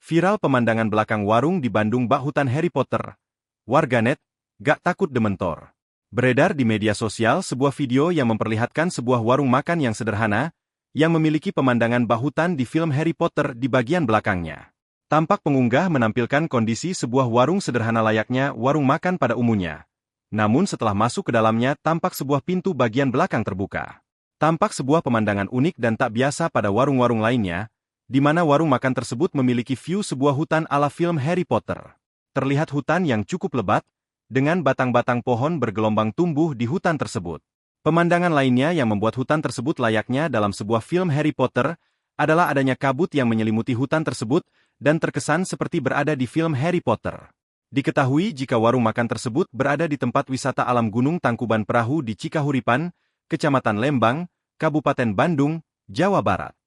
Viral pemandangan belakang warung di Bandung bak hutan Harry Potter. Warganet, gak takut dementor. Beredar di media sosial sebuah video yang memperlihatkan sebuah warung makan yang sederhana, yang memiliki pemandangan bak hutan di film Harry Potter di bagian belakangnya. Tampak pengunggah menampilkan kondisi sebuah warung sederhana layaknya warung makan pada umumnya. Namun setelah masuk ke dalamnya tampak sebuah pintu bagian belakang terbuka. Tampak sebuah pemandangan unik dan tak biasa pada warung-warung lainnya, di mana warung makan tersebut memiliki view sebuah hutan ala film Harry Potter. Terlihat hutan yang cukup lebat, dengan batang-batang pohon bergelombang tumbuh di hutan tersebut. Pemandangan lainnya yang membuat hutan tersebut layaknya dalam sebuah film Harry Potter, adalah adanya kabut yang menyelimuti hutan tersebut, dan terkesan seperti berada di film Harry Potter. Diketahui jika warung makan tersebut berada di tempat wisata alam Gunung Tangkuban Perahu di Cikahuripan, Kecamatan Lembang, Kabupaten Bandung, Jawa Barat.